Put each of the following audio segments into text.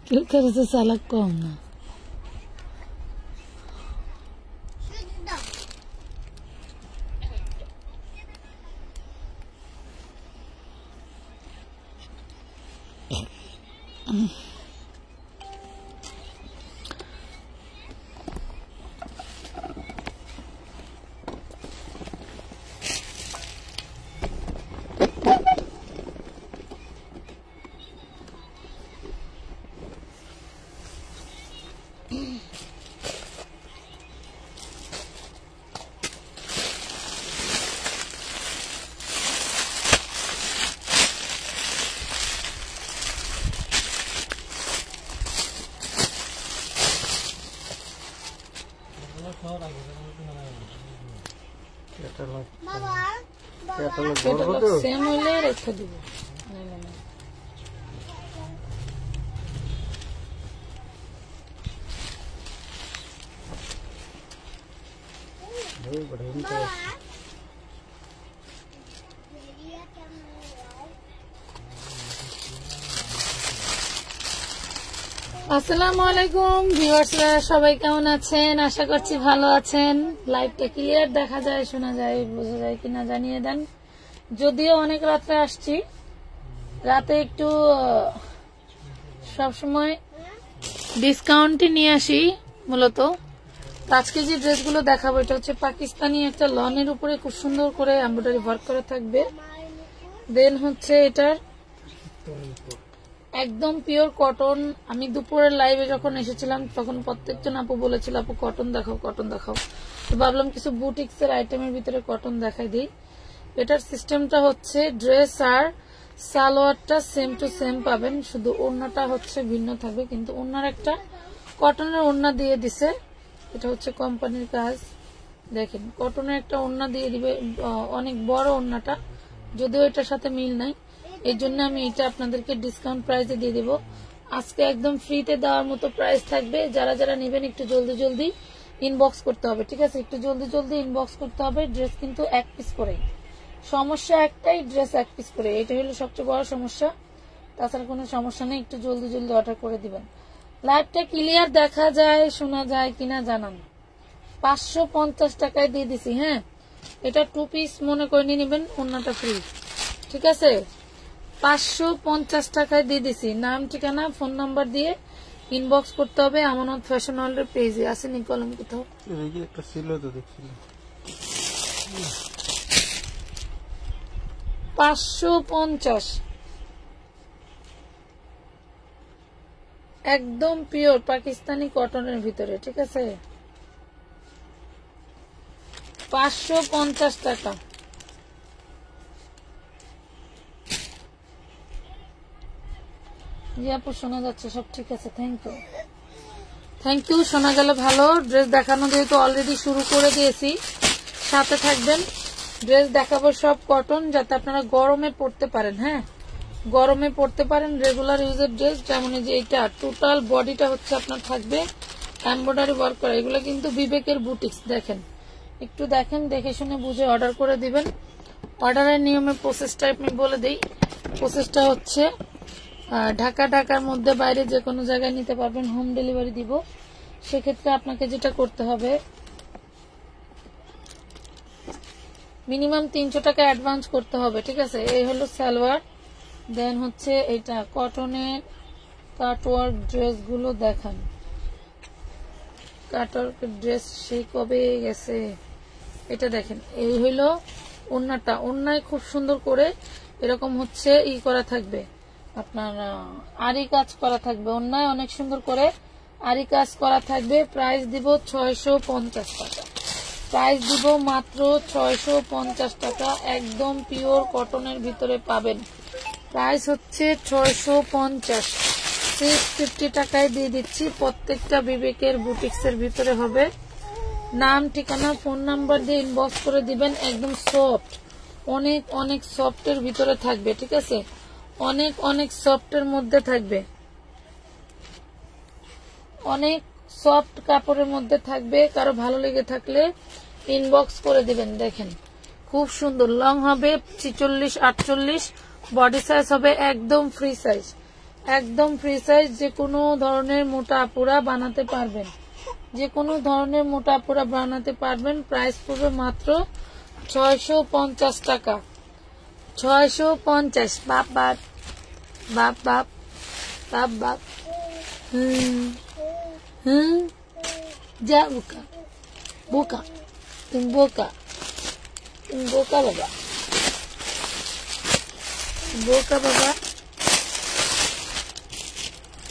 কেউ করেছে চালাক কম না। সেম হইলে রেখে দিব। আসসালামু আলাইকুম ভিউয়ার্সরা, সবাই কেমন আছেন? আশা করছি ভালো আছেন। লাইভটা ক্লিয়ার দেখা যায়, শোনা যায়, বোঝা যায় কিনা জানিয়ে দেন। যদিও অনেক রাত্রে আসছি, রাতে একটু সবসময় ডিসকাউন্টই নিয়ে আসি মূলত। আজকে যে ড্রেসগুলো দেখাবো এটা হচ্ছে পাকিস্তানি একটা লনের উপরে খুব সুন্দর করে এমব্রয়ডারি ওয়ার্ক করা থাকবে। দেন হচ্ছে এটার একদম পিওর কটন। আমি দুপুরের লাইভে যখন এসেছিলাম তখন প্রত্যেকজন আপু বলেছিল আপু কটন দেখাও, কটন দেখাও। তো ভাবলাম কিছু বুটিক্স এর আইটেমের ভিতরে কটন দেখাই দিই। এটার সিস্টেমটা হচ্ছে ড্রেস আর সালোয়ারটা সেম টু সেম পাবেন, শুধু ওড়নাটা হচ্ছে ভিন্ন থাকবে। কিন্তু ওড়নার একটা কটনের ওড়না দিয়ে দিছে, এটা হচ্ছে কোম্পানির কাজ। দেখেন কটনের একটা ওড়না দিয়ে দিবে, অনেক বড় ওড়নাটা, যদিও এটার সাথে মিল নাই। এই জন্য আমি এটা আপনাদেরকে ডিসকাউন্ট প্রাইসে দিয়ে দিব। আজকে একদম ফ্রিতে দেওয়ার মতো প্রাইস থাকবে। যারা যারা নেবেন একটু জলদি জলদি ইনবক্স করতে হবে, ঠিক আছে? একটু জলদি জলদি ইনবক্স করতে হবে। ড্রেস কিন্তু এক পিস করে, সমস্যা একটাই, ড্রেস এক পিস করে, এটা হলো সবচেয়ে বড় সমস্যা। তাছাড়া কোনো সমস্যা নেই, একটু জলদি জলদি অর্ডার করে দিবেন। লাইভটা ক্লিয়ার দেখা যায়, শোনা যায় কিনা জানান। 550 টাকায় দিয়ে দিছি। হ্যাঁ, এটা 2 পিস মনে করে নিয়ে নেবেন, অন্যটা ফ্রি, ঠিক আছে? 550 টাকায় দিয়ে দিছি। নাম, ঠিকানা, ফোন নাম্বার দিয়ে ইনবক্স করতে হবে। আমানত ফ্যাশন ওয়ার্ল্ডের পেজে আসেনি কলম কোথাও, একটা ছিল তো দেখছিল। 550 একদম পিওর পাকিস্তানি কটনের ভিতরে, ঠিক আছে? 550 টাকা। জি আপু শোনা যাচ্ছে, সব ঠিক আছে, থ্যাংক ইউ, থ্যাংক ইউ। শোনা গেল ভালো। ড্রেস দেখানো যেহেতু অলরেডি শুরু করে দিয়েছি, সাথে থাকবেন। ড্রেস দেখাবো সব কটন, যাতে আপনারা গরমে পড়তে পারেন। হ্যাঁ, গরমে পড়তে পারেন, রেগুলার ইউজের ড্রেস। যেমন যে এটা টোটাল বডিটা হচ্ছে আপনার থাকবে এমব্রয়ডারি ওয়ার্ক করা। এগুলো কিন্তু বিবেকের বুটিক্স। দেখেন, একটু দেখেন, দেখে শুনে বুঝে অর্ডার করে দিবেন। অর্ডারের নিয়মের প্রসেসটা আমি বলে দিই। প্রসেসটা হচ্ছে ঢাকার মধ্যে বাইরে যে কোনো জায়গায় নিতে পারবেন, হোম ডেলিভারি দিব। সেক্ষেত্রে আপনাকে যেটা করতে হবে, মিনিমাম 300 টাকা অ্যাডভান্স করতে হবে, ঠিক আছে? এই হলো সালোয়ার। দেন হচ্ছে এটা কটনের কাটওয়ার্ক ড্রেসগুলো দেখান। কাটওয়ার্ক ড্রেস সেই কবে গেছে, এটা দেখেন। এই হইলো ওড়নাটা, ওড়নায় খুব সুন্দর করে এরকম হচ্ছে ই করা থাকবে, আপনার আরি কাজ করা থাকবে। ওড়নায় অনেক সুন্দর করে আরি কাজ করা থাকবে। প্রাইস দিব 650 টাকা। প্রাইস দিব মাত্র 650 টাকা। একদম পিওর কটনের ভিতরে পাবেন। প্রাইস হচ্ছে 650। 650 টাকায় দিয়ে দিচ্ছি। প্রত্যেকটা বিবেকের বুটিক্স এর ভিতরে হবে। নাম, ঠিকানা, ফোন নাম্বার দিয়ে ইনবক্স করে দিবেন। একদম সফট, অনেক অনেক সফটের ভিতরে থাকবে, ঠিক আছে? অনেক অনেক সফটের মধ্যে থাকবে, অনেক সফট কাপড়ের মধ্যে থাকবে। কারো ভালো লেগে থাকলে ইনবক্স করে দিবেন। দেখেন খুব সুন্দর, লং হবে 46-48, বডি সাইজ হবে একদম ফ্রি সাইজ। একদম ফ্রি সাইজ, যে কোনো ধরনের মোটা আপুরা বানাতে পারবেন, যে কোনো ধরনের মোটা আপুরা বানাতে পারবেন। প্রাইস পড়বে মাত্র 650 টাকা। 650। বাপ বাপ বাপ বাপ বাপ বাপ। যা বোকা বোকা, তুমি বোকা, তুমি বোকা বাবা, বোকা বাবা।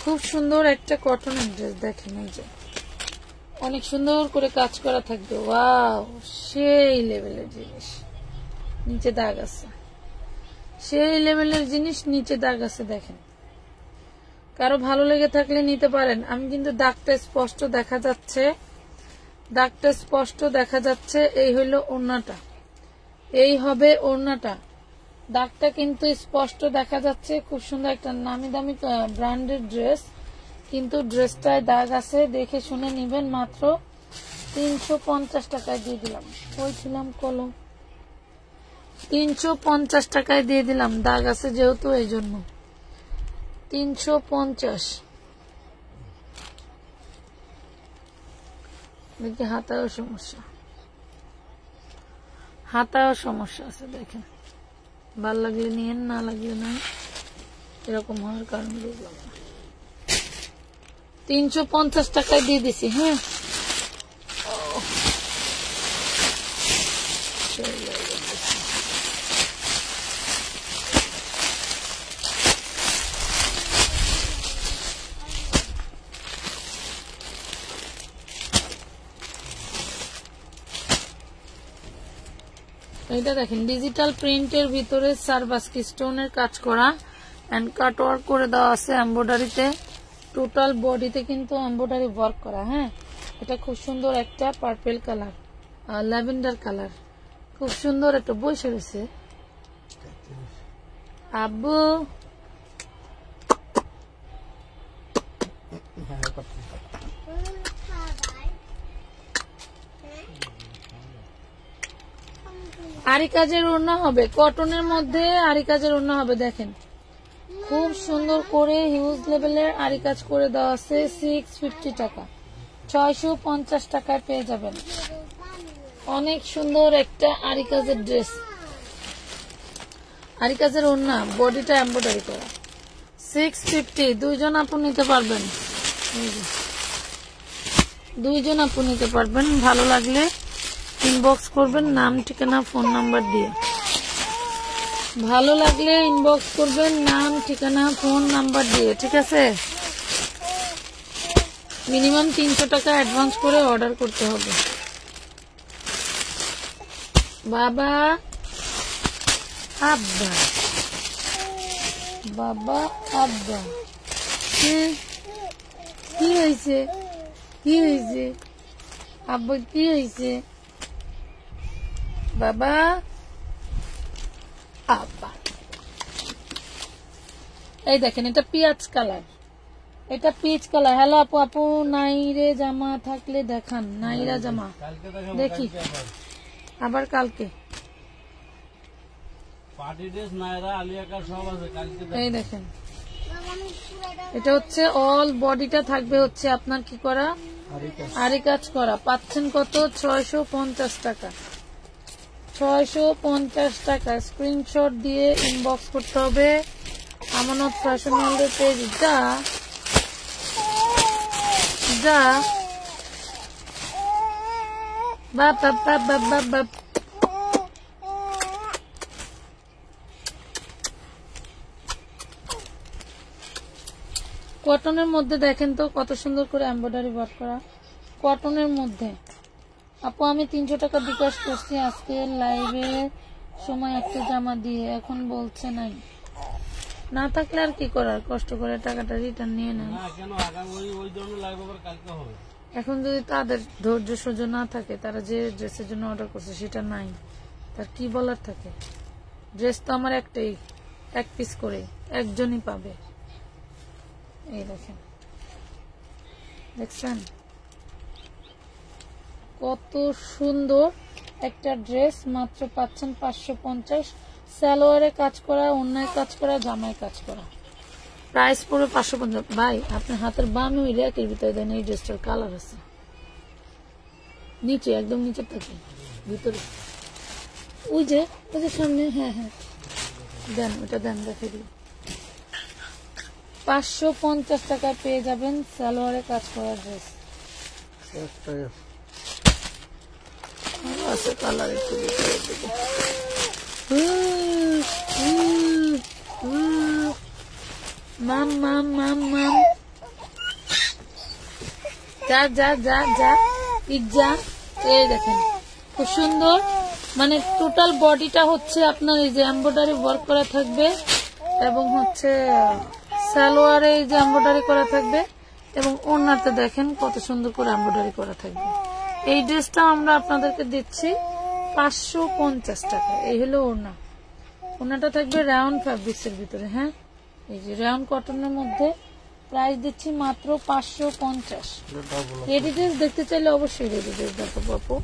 খুব সুন্দর একটা কটনের ড্রেস, দেখেন এই যে অনেক সুন্দর করে কাজ করা থাকবে। ওয়াও, সেই লেভেলের জিনিস, নিচে দাগ আছে, সেই লেভেলের জিনিস, নিচে দাগ আছে দেখেন। কারো ভালো লেগে থাকলে নিতে পারেন। আমি কিন্তু দাগটা স্পষ্ট দেখা যাচ্ছে, দাগটা স্পষ্ট দেখা যাচ্ছে। এই হইল ওড়নাটা, এই হবে ওড়নাটা, দাগটা কিন্তু স্পষ্ট দেখা যাচ্ছে। খুব সুন্দর একটা নামি দামি ব্র্যান্ডের ড্রেস, কিন্তু ড্রেসটায় দাগ আছে, দেখে শুনে নিবেন। মাত্র 350 টাকায় দিয়ে দিলাম। কই ছিলাম কলম? 350 টাকায় দিয়ে দিলাম, দাগ আছে যেহেতু এই জন্য 350। দেখি হাতায়ও সমস্যা, হাতায়ও সমস্যা আছে দেখেন। ভাল লাগলে নিয়েন, না লাগলে নাই, এরকম হওয়ার কারণ বুঝলাম না। 350 টাকায় দিয়ে দিছি। হ্যাঁ, এটা দেখেন ডিজিটাল প্রিন্টের ভিতরে সারবাস্কি স্টোনের কাজ করা এন্ড কাট ওয়ার্ক করে দেওয়া আছে এমব্রয়ডারিতে। টোটাল বডিতে কিন্তু এমব্রয়ডারি ওয়ার্ক করা। হ্যাঁ, এটা খুব সুন্দর একটা পার্পল কালার, ল্যাভেন্ডার কালার, খুব সুন্দর একটা বসে রয়েছে। আব্বু আরি কাজের ওড়না হবে, কটনের মধ্যে আরি কাজের ওড়না হবে। দেখেন খুব সুন্দর করে হিউজ লেভেলের আরি কাজ করে দেওয়া আছে। 650 টাকা, 650 টাকায় পেয়ে যাবেন। অনেক সুন্দর একটা আরি কাজের ড্রেস, আরি কাজের ওড়না, বডিটা এমব্রয়ডারি করা। 650, দুইজন আপু নিতে পারবেন, দুইজন আপু নিতে পারবেন। ভালো লাগলে ইনবক্স করবেন নাম ঠিকানা ফোন নাম্বার দিয়ে। ভালো লাগলে ইনবক্স করবেন নাম ঠিকানা ফোন নাম্বার দিয়ে, ঠিক আছে? মিনিমাম 300 টাকা অ্যাডভান্স করে অর্ডার করতে হবে। বাবা আব্বা, বাবা আব্বা, কি হয়েছে? কি হয়েছে আব্বা? কি হয়েছে বাবা আব্বা? এই দেখেন এটা পিয়াজ কালার, এটা পিচ কালার। হ্যালো আপু, আপু নাইরে জামা থাকলে দেখান। নাইরা জামা দেখি আবার কালকে। এই দেখেন এটা হচ্ছে অল বডিটা থাকবে হচ্ছে আপনার কি করা, আরি কাজ করা। পাচ্ছেন কত? 650 টাকা। 650 টাকা। স্ক্রিনশট দিয়ে ইনবক্স করতে হবে আমানত ফ্যাশন ওয়ার্ল্ডের পেজ। যা যা বাপ বাপ বাপ বাপ বাপ বাপ। কটনের মধ্যে দেখেন তো কত সুন্দর করে এমব্রয়ডারি ওয়ার্ক করা কটনের মধ্যে। আপু আমি 300 টাকা বিকাশ করছি আজকে লাইভে সময় একটা জামা দিয়ে, এখন বলছে নাই। না থাকলে আর কি করার, কষ্ট করে টাকাটা রিটার্ন নিয়ে নেন। এখন যদি তাদের ধৈর্য সহ্য না থাকে, তারা যে ড্রেসের জন্য অর্ডার করছে সেটা নাই, তার কি বলার থাকে? ড্রেস তো আমার একটাই, এক পিস করে একজনই পাবে। এই দেখেন, দেখছেন কত সুন্দর একটা ড্রেস, মাত্র পাচ্ছেন 550। সালোয়ারে কাজ করা, অন্যায় কাজ করা, জামায় কাজ করা। প্রাইস পড়বে 550। ভাই আপনার হাতের বামে ওই র্যাকের ভিতরে দেন, এই ড্রেসটার কালার আছে নিচে, একদম নিচে থাকে ভিতরে, ওই যে সামনে। হ্যাঁ হ্যাঁ দেন, ওটা দেন, দেখে দিই। 550 টাকায় পেয়ে যাবেন সালোয়ারে কাজ করা ড্রেস। আছে কালার একটু মাম মাম মাম মাম যা যা যা যা ইজ্জা। এই দেখেন খুব সুন্দর, মানে টোটাল বডিটা হচ্ছে আপনার এই যে এমব্রয়ডারি ওয়ার্ক করা থাকবে, এবং হচ্ছে সালোয়ারে এই যে এমব্রয়ডারি করা থাকবে, এবং ওড়নাতে দেখেন কত সুন্দর করে এমব্রয়ডারি করা থাকবে। এই ড্রেসটা আমরা আপনাদেরকে দিচ্ছি 550 টাকা। এই হলো ওড়না, ওড়নাটা থাকবে রাউন্ড ফ্যাব্রিক্স এর ভিতরে। হ্যাঁ এই যে রাউন্ড কটনের মধ্যে, প্রাইস দিচ্ছি মাত্র 550। রেডি ড্রেস দেখতে চাইলে অবশ্যই রেডি ড্রেস দেখাবো আপু।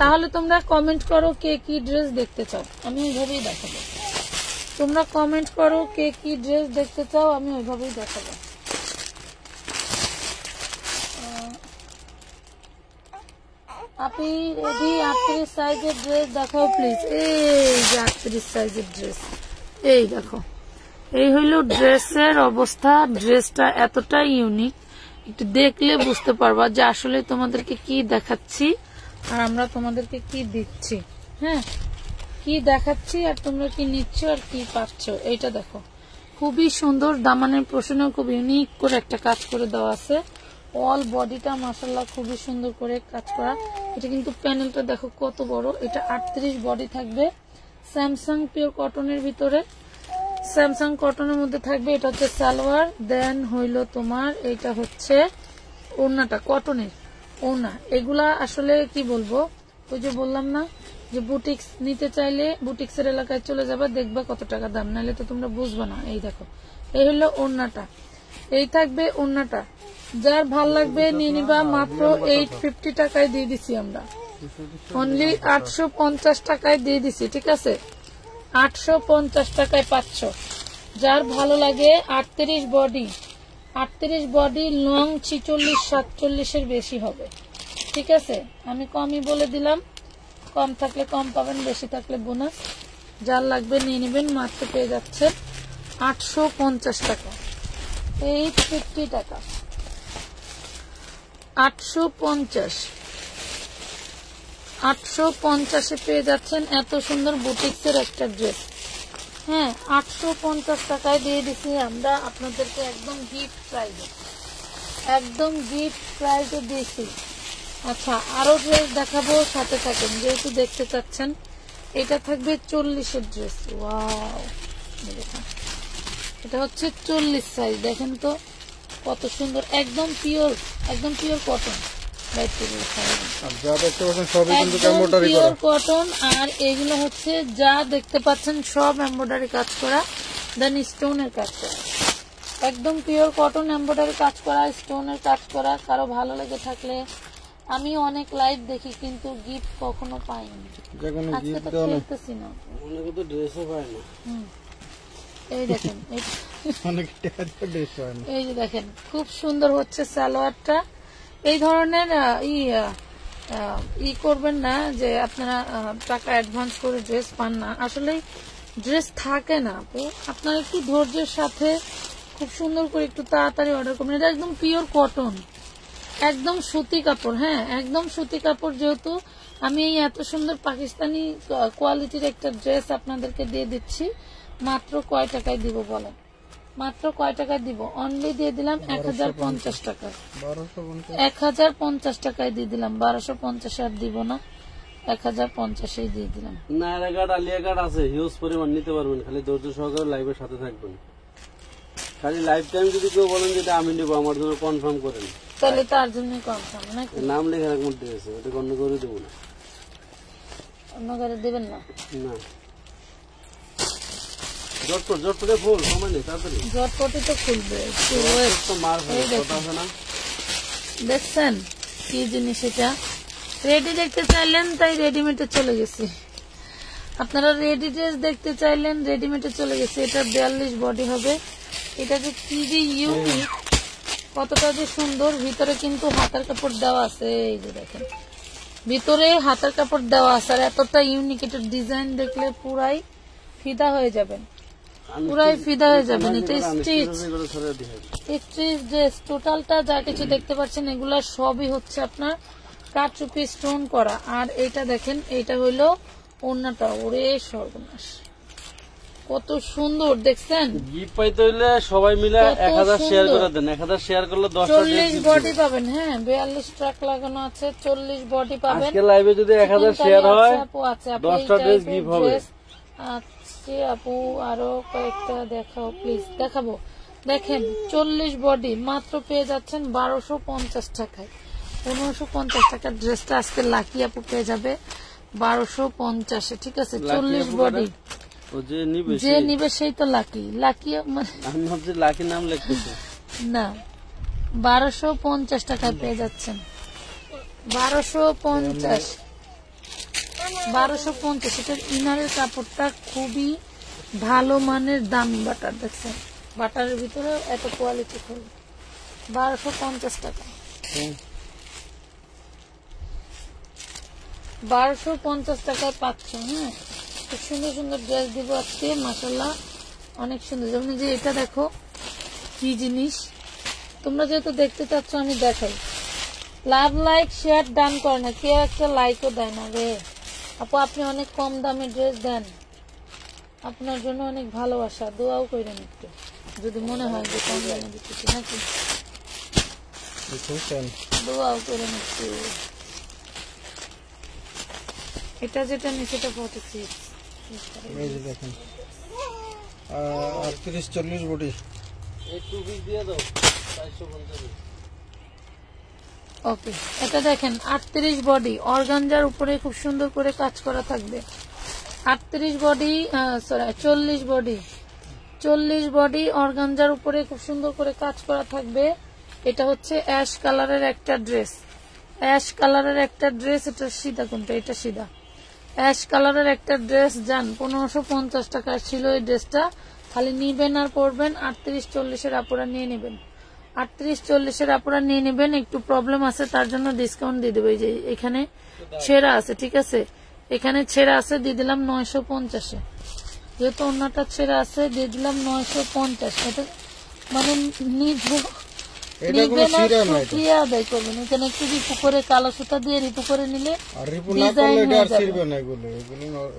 তাহলে তোমরা কমেন্ট করো কে কি ড্রেস দেখতে চাও, আমি ওইভাবেই দেখাবো। তোমরা কমেন্ট করো কে কি ড্রেস দেখতে চাও, আমি ওইভাবেই দেখাবো। আপনি রেডি? 38 সাইজের ড্রেস দেখাও প্লিজ। এই যে 38 সাইজের ড্রেস, এই দেখো। এই হইল ড্রেসের অবস্থা। ড্রেসটা এতটা ইউনিক, একটু দেখলে বুঝতে পারবা যে আসলে তোমাদেরকে কি দেখাচ্ছি আর আমরা তোমাদেরকে কি দিচ্ছি। হ্যাঁ কি দেখাচ্ছি আর তোমরা কি নিচ্ছ আর কি পাচ্ছ, এইটা দেখো। খুবই সুন্দর, দামানের পোর্শনে খুব ইউনিক করে একটা কাজ করে দেওয়া আছে। অল বডিটা মাশাআল্লাহ খুবই সুন্দর করে কাজ করা। এটা কিন্তু প্যানেলটা দেখো কত বড়। এটা 38 বডি থাকবে, স্যামসাং পিওর কটনের ভিতরে, স্যামসাং কটনের মধ্যে থাকবে। এটা হচ্ছে সালোয়ার, দেন হইল তোমার এটা হচ্ছে ওড়নাটা, কটনের ওড়না। এগুলা আসলে কি বলবো, ওই যে বললাম না যে বুটিক্স নিতে চাইলে বুটিক্সের এলাকায় চলে যাবে, দেখবা কত টাকা দাম, নাহলে তো তোমরা বুঝবা না। এই দেখো এই হলো ওড়নাটা, এই থাকবে ওড়নাটা। যার ভাল লাগবে নিয়ে নিবা। মাত্র 850 টাকায় দিয়ে দিছি আমরা, অনলি 850 টাকায় দিয়ে দিছি। ঠিক আছে, 850 টাকায় পাচ্ছ। যার ভালো লাগে 38 বডি, 38 বডি লং 46-47 এর বেশি হবে। ঠিক আছে, আমি কমই বলে দিলাম, কম থাকলে কম পাবেন, বেশি থাকলে বোনাস। যার লাগবে নিয়ে নেবেন। মাত্র পেয়ে যাচ্ছে 850 টাকা, 850 টাকা, 850 পেয়ে যাচ্ছেন এত সুন্দর বুটিক্সের একটা ড্রেস। হ্যাঁ 850 টাকায় দিয়ে দিচ্ছি আমরা আপনাদেরকে, একদম গিফট প্রাইজে, একদম গিফট প্রাইজে দিয়েছি। আচ্ছা আরো ড্রেস দেখাবো, সাথে থাকেন যেহেতু দেখতে চাচ্ছেন। এটা থাকবে 40 ড্রেস। ওয়াও, এটা হচ্ছে 40 সাইজ। দেখেন তো কত সুন্দর, একদম পিওর কটন, পিওর কটন। আর এগুলো হচ্ছে যা দেখতে পাচ্ছেন সব এমব্রয়ডারি কাজ করা, দেন স্টোনের কাজ করা, একদম পিওর কটন এমব্রয়ডারি কাজ করা, স্টোনের কাজ করা। কারো ভালো লেগে থাকলে, আমি অনেক লাইভ দেখি কিন্তু গিফট কখনো পাইনি, আজকে তো খেলতেছি না, এই দেখেন এই যে দেখেন খুব সুন্দর হচ্ছে সালোয়ারটা। এই ধরনের করবেন না যে আপনারা টাকা অ্যাডভান্স করে ড্রেস পান না, আসলে ড্রেস থাকে না। আপনারা একটু ধৈর্যের সাথে খুব সুন্দর করে একটু তাড়াতাড়ি অর্ডার করবেন। এটা একদম পিওর কটন, একদম সুতি কাপড়। হ্যাঁ একদম সুতি কাপড়। যেহেতু আমি এই এত সুন্দর পাকিস্তানি কোয়ালিটির একটা ড্রেস আপনাদেরকে দিয়ে দিচ্ছি, মাত্র কয় টাকায় দিব বলেন? মাত্র কয় টাকায় দিব? অনলি দিয়ে দিলাম 1050 টাকা, 1050 টাকায় দিয়ে দিলাম। 1250 আর দিব না, 1050 দিয়ে দিলাম। নারাঘাট আলিয়াঘাট আছে, হিউজ পরিমাণ নিতে পারবেন, খালি ধৈর্য সহকারে লাইভের সাথে থাকবেন। খালি লাইভ টাইম যদি কেউ বলেন যেটা আমি নেবো, আমার জন্য কনফার্ম করেন, তাহলে তার জন্য কনফার্ম নাকি? নাম লেখা রাখবেন ড্রেসে, ওটা অন্য করে দেবো না, অন্য করে দেবেন না। না জটপটে ফুল সময় নেই, তাড়াতাড়ি জটপটে তো খুলবে। দেখছেন কি জিনিস এটা? রেডি দেখতে চাইলেন তাই রেডিমেডে চলে গেছি। আপনারা রেডি ড্রেস দেখতে চাইলেন, রেডিমেডে চলে গেছে। এটা 42 বডি হবে, এটা যে কি যে ইউনিক, কতটা যে সুন্দর। ভিতরে কিন্তু হাতার কাপড় দেওয়া আছে, এই যে দেখেন ভিতরে হাতার কাপড় দেওয়া আছে। আর এতটা ইউনিক, এটার ডিজাইন দেখলে পুরাই ফিদা হয়ে যাবেন, পুরাই ফিদা হয়ে যাবেন। এটা স্টিচ ড্রেস, টোটালটা যা কিছু দেখতে পাচ্ছেন এগুলা সবই হচ্ছে আপনার কাটচুপি স্টোন করা। আর এটা দেখেন, এটা হইলো ওড়নাটা, ওরে সর্বনাশ কত সুন্দর দেখছেন। গিফট পাইতে হইলে সবাই মিলে 1000 শেয়ার করে দেন। 1000 শেয়ার করলে 10টা 40 বডি পাবেন। হ্যাঁ 42 ট্রাক লাগানো আছে, 40 বডি পাবেন। আজকে লাইভে যদি 1000 শেয়ার হয় আপু আছে, 10টা ড্রেস গিফট হবে। আচ্ছা আপু আরো কয়েকটা দেখাও প্লিজ। দেখাবো, দেখেন 40 বডি মাত্র পেয়ে যাচ্ছেন 1250 টাকায়। 1550 টাকার ড্রেসটা আজকে লাকি আপু পেয়ে যাবে 1250-এ। ঠিক আছে, 40 বডি যে নিবে সেই তো লাকি। লাকি আমি ভাবছি লাকি নাম লিখতেছে না, 1250 টাকায় পেয়ে যাচ্ছেন। 1250 এটার ইনারের কাপড়টা খুবই ভালো মানের, দামি বাটার। দেখছেন বাটারের ভিতরে এত কোয়ালিটি ফুল। 1250 টাকা, 1250 টাকায় পাচ্ছ। হ্যাঁ খুব সুন্দর সুন্দর ড্রেস দিব আজকে মাশাআল্লাহ, অনেক সুন্দর। যেমন যে এটা দেখো কি জিনিস, তোমরা যেহেতু দেখতে চাচ্ছ আমি দেখাই। লাভ লাইক শেয়ার ডান করে না, কেউ একটা লাইকও দেয় না রে আপু। আপনি অনেক কম দামে ড্রেস দেন, আপনার জন্য অনেক ভালোবাসা। দোয়াও করেন একটু, যদি মনে হয় যে কম দামে দিতেছি নাকি, দোয়াও করেন একটু। এটা যেটা নিচে এটা 46, এই যে দেখেন 38-40 বডি। এই টু পিস দিয়ে দাও 450। ওকে, এটা দেখেন 38 বডি, অর্গানজার উপরে খুব সুন্দর করে কাজ করা থাকবে। 38 body, sorry 40 body, 40 body organza উপরে খুব সুন্দর করে কাজ করা থাকবে। এটা হচ্ছে অ্যাশ কালারের একটা ড্রেস, অ্যাশ কালারের একটা ড্রেস। এটা সিধা কোনটা, এটা সিধা। অ্যাশ কালারের একটা ড্রেস যান 1550 টাকা ছিল এই ড্রেসটা। খালি নিবেন আর পরবেন। 38-40-এর আপুরা নিয়ে নেবেন, 38-40-এর আপুরা নিয়ে নেবেন। একটু প্রবলেম আছে তার জন্য ডিসকাউন্ট দিয়ে দেবো। এই যে এখানে ছেঁড়া আছে, ঠিক আছে, এখানে ছেঁড়া আছে, দিয়ে দিলাম 950-এ। যেহেতু অন্যটা ছেঁড়া আছে দিয়ে দিলাম 950। এটা মানে আদায় করবেন। এখানে একটু রিপু করে কালো সুতা দিয়ে রিপু করে নিলে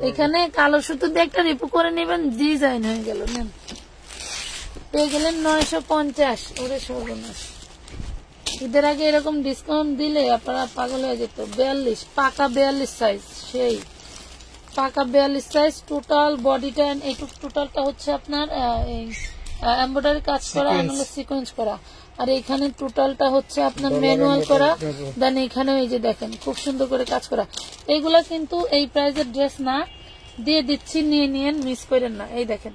এখানে কালো সুতো দিয়ে একটা রিপু করে নেবেন, ডিজাইন হয়ে গেল। নেন, পেয়ে গেলেন 950। ওরে সর্বনাশ, ঈদের আগে এরকম ডিসকাউন্ট দিলে আপনারা পাগল হয়ে যেত। 42 পাকা 42 সাইজ, সেই পাকা 42 সাইজ। টোটাল বডিটা, এই টোটালটা হচ্ছে আপনার এমব্রয়ডারি কাজ করা, নাহলে সিকোয়েন্স করা। আর এখানে টোটালটা হচ্ছে আপনার ম্যানুয়াল করা। দেন এখানে এই যে দেখেন খুব সুন্দর করে কাজ করা। এইগুলা কিন্তু এই প্রাইজের ড্রেস না, দিয়ে দিচ্ছি, নিয়ে নিয়েন, মিস করেন না। এই দেখেন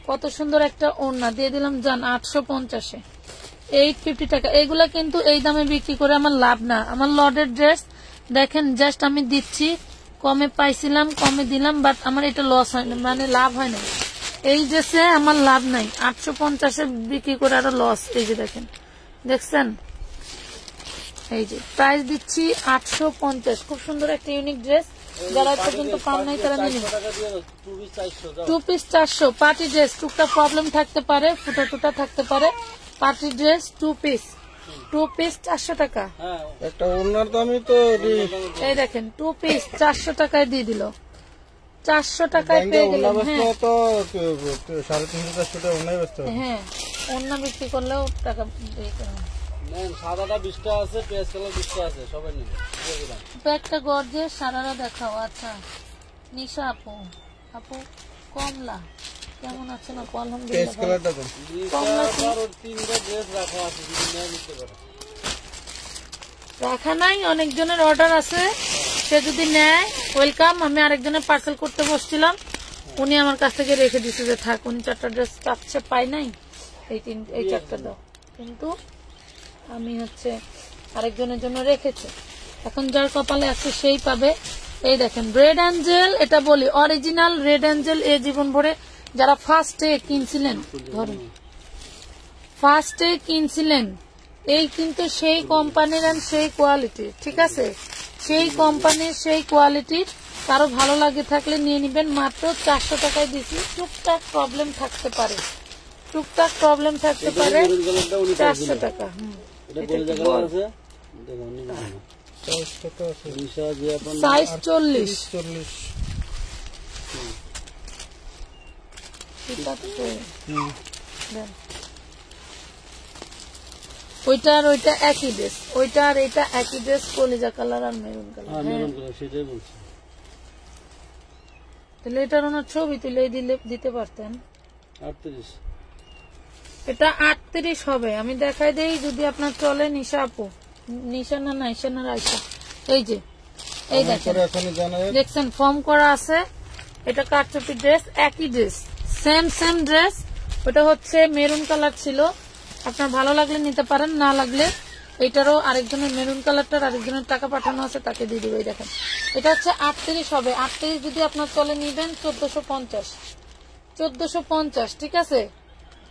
কত সুন্দর একটা ওড়না দিয়ে দিলাম জান 850-এ, 850 টাকা। এইগুলা কিন্তু এই দামে বিক্রি করে আমার লাভ না। আমার লডের ড্রেস দেখেন, জাস্ট আমি দিচ্ছি, কমে পাইছিলাম, কমে দিলাম, বাট আমার এটা লস হয় না, মানে লাভ হয় না। এই ড্রেসে আমার লাভ নাই, 850-এ বিক্রি করে আরো লস। এই যে দেখেন, দেখছেন, এই যে প্রাইস দিচ্ছি 850। খুব সুন্দর একটা ইউনিক ড্রেস, যারা পর্যন্ত পান নাই তারা নিয়ে নেবেন। 2 পিস 400। পার্টি ড্রেস টুকটা প্রবলেম থাকতে পারে, ফুটা টুটা থাকতে পারে। পার্টি ড্রেস 2 পিস 400 টাকা। একটা ওনার দামই তো এই দেখেন 2 পিস 400 টাকায় দিয়ে দিল, 400 টাকায় পেয়ে গেলেন। হ্যাঁ 350-400 টাকা ওনাই ব্যস্ত। হ্যাঁ অন্য বিক্রি করলেও টাকা সাদাটা 20 টাকা আছে, পেঁয়াজ কালার 20 টাকা আছে, সবাই নেবে। একটা গর্জিয়াস সারারা দেখাও। আচ্ছা নিশা আপু, আপু কমলা কেমন আছে না? রাখা নাই, অনেকজনের অর্ডার আছে, সে যদি নেয় ওয়েলকাম। আমি আরেকজনের পার্সেল করতে বসছিলাম, উনি আমার কাছ থেকে রেখে দিচ্ছে যে থাক, উনি 4টা ড্রেস চাচ্ছে, পাই নাই, এই 4টা দাও। কিন্তু আমি হচ্ছে আরেকজনের জন্য রেখেছে, এখন যার কপালে আছে সেই পাবে। এই দেখেন রেড অ্যাঞ্জেল, এটা বলি অরিজিনাল রেড অ্যাঞ্জেল। এই জীবন ভরে যারা ফার্স্টে কিনছিলেন, ধরুন ফার্স্টে কিনছিলেন, এই কিন্তু সেই কোম্পানির এন্ড সেই কোয়ালিটির, ঠিক আছে, সেই কোম্পানির সেই কোয়ালিটির। কারো ভালো লাগে থাকলে নিয়ে নিবেন, মাত্র 400 টাকায় দিচ্ছি। টুকটাক প্রবলেম থাকতে পারে, টুকটাক প্রবলেম থাকতে পারে, 400 টাকা। সাইজ 40। ওইটার ওইটা একই ড্রেস, ওইটার এটা একই ড্রেস, কলিজা কালার আর মেরুন কালার। সেটাই বলছি। তাহলে এটার ওনার ছবি তুলে দিতে পারতেন। 38 এটা 38 হবে। আমি দেখাই দেই যদি আপনার চলে। নিশা আপু, নিশা না ঈশা না রাইসা, এই যে এই দেখেন, দেখছেন ফর্ম করা আছে। এটা কারচুপি ড্রেস, একই ড্রেস, সেম ড্রেস। ওটা হচ্ছে মেরুন কালার ছিল। আপনার ভালো লাগলে নিতে পারেন, না লাগলে এটারও আরেকজনের মেরুন কালারটার আরেকজনের টাকা পাঠানো আছে, তাকে দিয়ে দিবে। দেখেন এটা হচ্ছে 38 হবে। 38 যদি আপনার চলে নিবেন 1450, 1450, ঠিক আছে,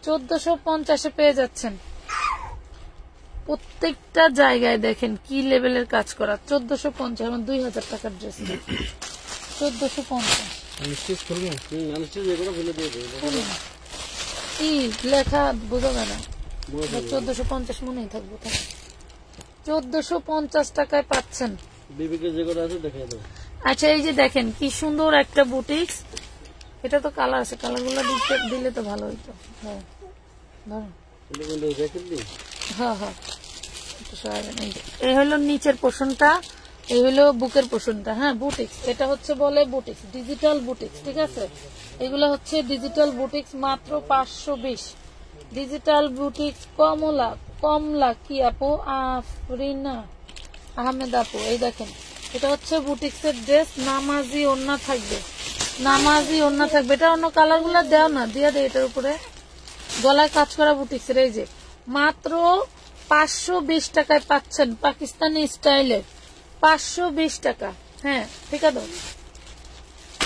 1450-এ পেয়ে যাচ্ছেন। প্রত্যেকটা জায়গায় দেখেন কি লেভেলের কাজ করা। 1450 আমার 2000 টাকার ড্রেস, 1450। কি লেখা বোঝা যায় না, 1450 মনেই থাকবো। 1450 টাকায় পাচ্ছেন। আচ্ছা এই যে দেখেন কি সুন্দর একটা বুটিক্স। এটা তো কালার আছে, কালারগুলো দিলে তো ভালো হইতো। হ্যাঁ হ্যাঁ, এই হলো নিচের পোর্শনটা, এই হলো বুকের পোর্শনটা। হ্যাঁ বুটিক্স, এটা হচ্ছে বলে বুটিক্স, ডিজিটাল বুটিক্স, ঠিক আছে। এগুলো হচ্ছে ডিজিটাল বুটিক্স, মাত্র 520। ডিজিটাল বুটিক্স কমলা কি আপু, আফরিনা আহমেদ আপু, এই দেখেন এটা হচ্ছে বুটিক্সের ড্রেস। নামাজি ওড়না থাকবে, নামাজি ওড়না থাকবে। এটা অন্য কালার গুলা দেও না, দিয়ে দেয় এটার উপরে। গলায় কাজ করা বুটিক্সের, এই যে মাত্র 520 টাকায় পাচ্ছেন, পাকিস্তানি স্টাইলের 520 টাকা। হ্যাঁ ঠিক আছে,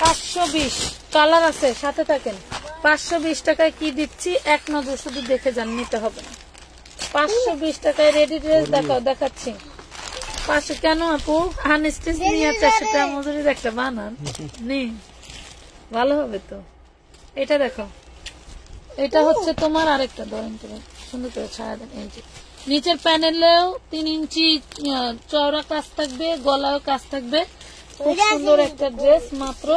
520 কালার আছে, সাথে থাকেন। 520 টাকায় কি দিচ্ছি এক নজর শুধু দেখে যান, নিতে হবে না। 520 টাকায় রেডি ড্রেস দেখাচ্ছি। 500 কেন আপু, আনস্টিচ নিয়ে 400 টাকা মজুরির একটা বানান নেই, ভালো হবে তো। এটা দেখো, এটা হচ্ছে তোমার আরেকটা ধরেন, সুন্দর করে ছায়া দেন। এই যে নিচের প্যানেলেও 3 ইঞ্চি চওড়া কাজ থাকবে, গলাও কাজ থাকবে। খুব সুন্দর একটা ড্রেস, মাত্র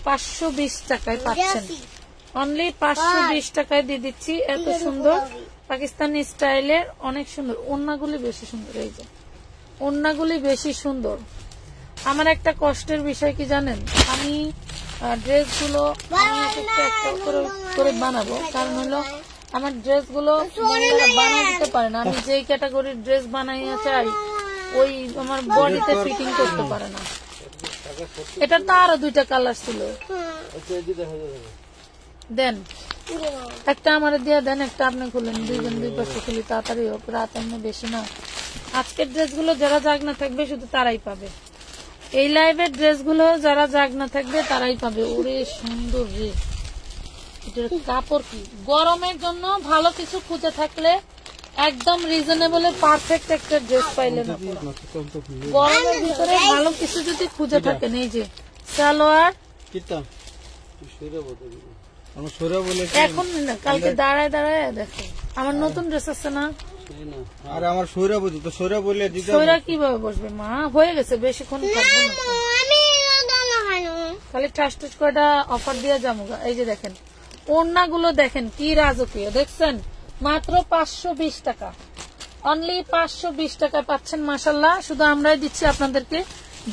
520 টাকায় পাচ্ছেন। অনলি 520 টাকায় দিয়ে দিচ্ছি। এত সুন্দর পাকিস্তানি স্টাইলের, অনেক সুন্দর। ওড়নাগুলি বেশি সুন্দর, এই যে ওড়নাগুলি বেশি সুন্দর। আমার একটা কষ্টের বিষয় কি জানেন, আমি ড্রেসগুলো একটা করে বানাবো, কারণ হলো আমার ড্রেসগুলো বানাই দিতে পারে না। আমি যেই ক্যাটাগরির ড্রেস বানাইয়া চাই ওই আমার বডিতে ফিটিং করতে পারে না। এটা তো আরো 2টা কালার ছিল, দেন একটা আমার দিয়ে দেন, একটা আপনি খুলেন, 2 জন 2 পাশে খুলি, তাড়াতাড়ি হোক, রাত এমনি বেশি না। আজকের ড্রেসগুলো যারা জাগনা থাকবে শুধু তারাই পাবে, এই লাইভের ড্রেসগুলো যারা জাগনা থাকবে তারাই পাবে। ওরে সুন্দর রে, এটার কাপড় কি, গরমের জন্য ভালো কিছু খুঁজে থাকলে একদম রিজনেবল পারফেক্ট একটা ড্রেস পাইলেন। গরমের ভিতরে ভালো কিছু যদি খুঁজে থাকেন, এই যে সালোয়ার, এখন না কালকে দাঁড়ায় দেখো আমার নতুন ড্রেস আছে না। আর আমার সৈরা বুঝি তো, সৈরা বলে সৈরা কিভাবে বসবে মা, হয়ে গেছে বেশিক্ষণ থাকবো না, খালি ঠাস ঠাস কয়টা অফার দিয়ে যাবো। এই যে দেখেন ওড়নাগুলো দেখেন কি রাজকীয়, দেখছেন, মাত্র 520 টাকা, অনলি 520 টাকায় পাচ্ছেন। মাশাল্লাহ, শুধু আমরাই দিচ্ছি আপনাদেরকে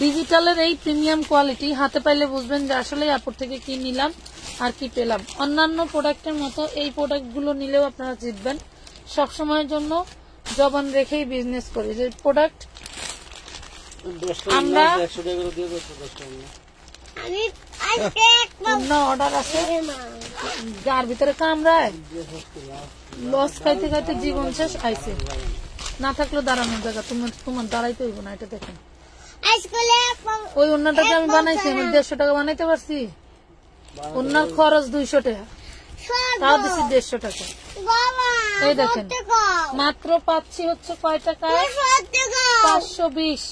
ডিজিটালের এই প্রিমিয়াম কোয়ালিটি। হাতে পাইলে বুঝবেন যে আসলে অ্যাপর থেকে কি নিলাম আর কি পেলাম। অন্যান্য প্রোডাক্টের মতো এই প্রোডাক্টগুলো নিলেও আপনারা জিতবেন। সবসময়ের জন্য জবান রেখেই বিজনেস করি, যে প্রোডাক্ট আমরা অর্ডার আছে যার ভিতরে কামড়ায় লস খাইতে খাইতে জীবন শেষ আইছে, না থাকলে দাঁড়ানোর জায়গা, তোমার দাঁড়াইতে হইব না। এটা দেখেন ওই অন্যটাকে আমি বানাইছি, আমি 150 টাকা বানাইতে পারছি, অন্যার খরচ 200 টাকা, তাও দিচ্ছি 150 টাকা। এই দেখেন মাত্র পাচ্ছি হচ্ছে কয় টাকায় 520।